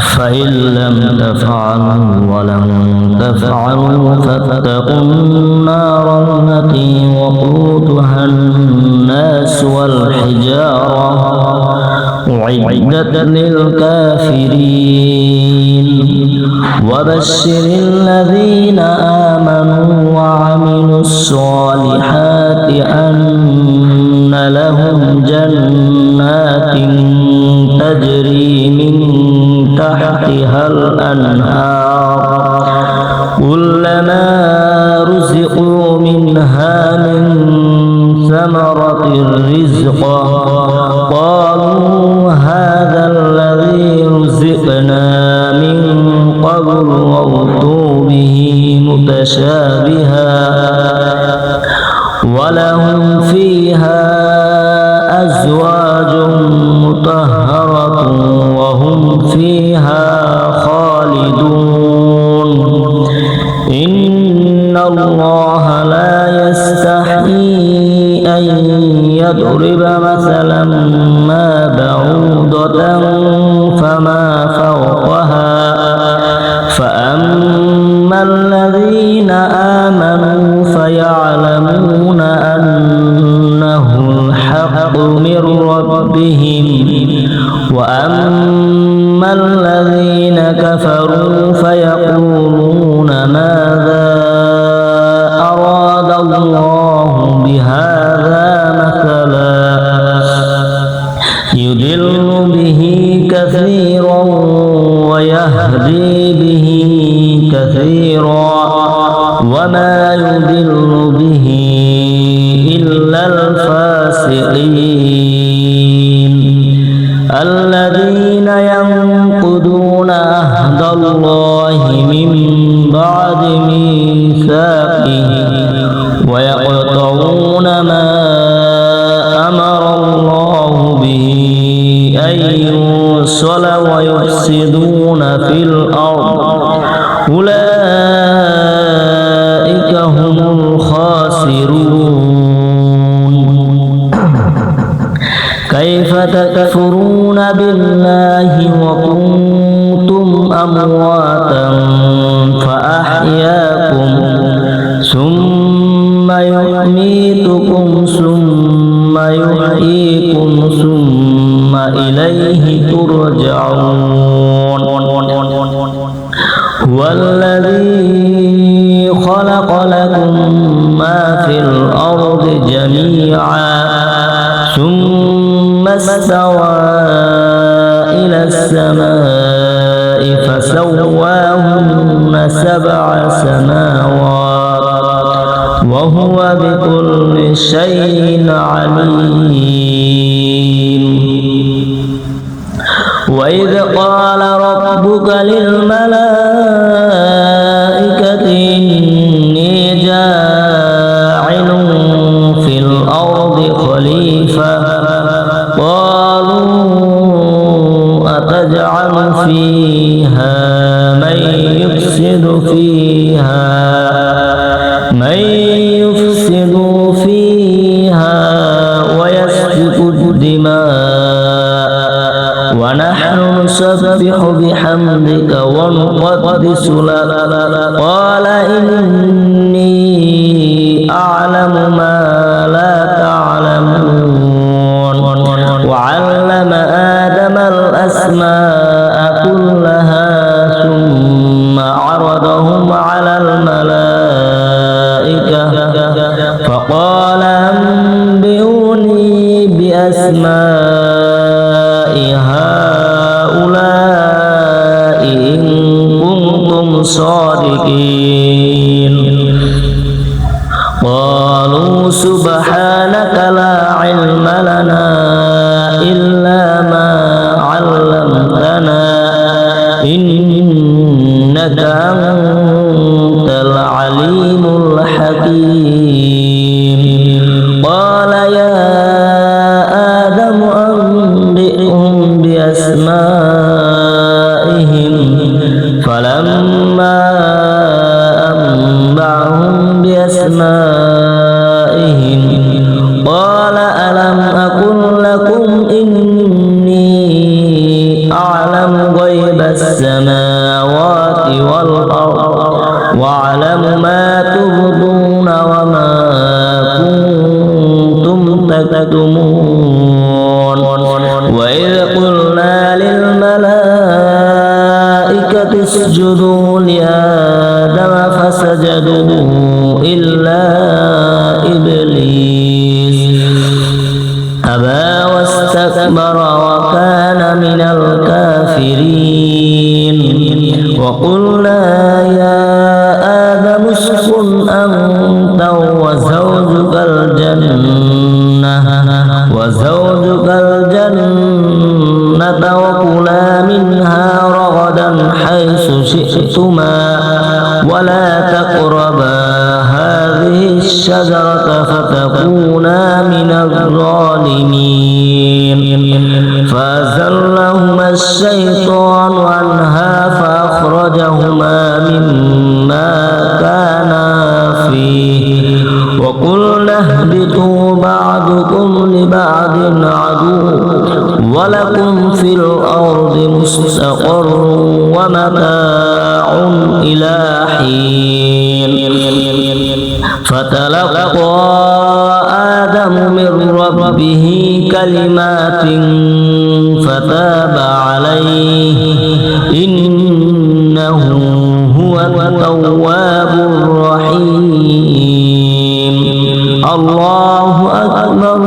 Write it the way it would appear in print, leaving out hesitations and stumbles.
فإن لم تفعلوا ولم تفعلوا فاتقوا النار التي وقودها الناس والحجارة أعدت للكافرين وبشر الذين آمنوا وعملوا الصالحات أن لهم جنات تجري من تحتها الأنهار كلما رزقوا منها من ثمرة رزقا قالوا هذا الذي رزقنا من قبل وأتوا به متشابها ولهم فيها أزواج مطهرة وهم فيها خالدون إن الله لا يستحيي أن يضرب مثلا ما بعوضة فما فوقها فأما الذين آمنوا فيعلمون أنه الحق من ربهم وأما الذين كفروا فيقولون ماذا أراد الله بهذا مثلا يضل به كثيرا ويهدي به كثيرا وما يضل به إلا الفاسقين الذين ينقضون عهد الله من بعد ميثاقه ويقطعون ما أمر الله به أن يوصل ويفسدون في الأرض أولئك هم الخاسرون كيف تكفرون بالله وكنتم أمواتا فأحياكم ثم يميتكم ثم يحييكم ثم إليه ترجعون هو الذي خلق لكم ما في الأرض جميعا ثم استوى إلى السماء فسواهن 7 سماوات وهو بكل شيء عليم وإذ قال ربك للملائكة إني جاعل في الأرض خليفة قالوا أتجعل فيها من يفسد فيها ويسفك الدماء ونحن نسبح بحمدك ونقدس لك قال إني أعلم ما لا تعلمون وعلم آدم الأسماء كلها ثم عرضهم على الملائكة فقال أنبئوني بأسماء هؤلاء إن كنتم صادقين قالوا سبحانك لا علم لنا إلا ما علمتنا إنك أنت العليم الحكيم قال يا آدم أنبئهم بأسمائهم فلما أنبأهم بأسمائهم قال ألم أقل لكم إني أعلم غيب السماوات والأرض وأعلم ما تبدون وما كنتم تكتمون وإذ قلنا للملائكة اسجدوا لآدم فسجدوا إلا إبليس أبى واستكبر وكان من الكافرين وقلنا يا آدم اسكن أنت وزوجك الجنة وكلا منها رغدا حيث شئتما ولا تقربا هذه الشجرة فتكونا من الظالمين فأزلهما الشيطان عنها فأخرجهما مما كانا فيه وقلنا اهبطوا بعضكم لبعض عدو ولكم في الأرض مستقر ومتاع إلى حين فتلقى آدم من ربه كلمات فتاب عليه إنه هو التواب الرحيم الله أكبر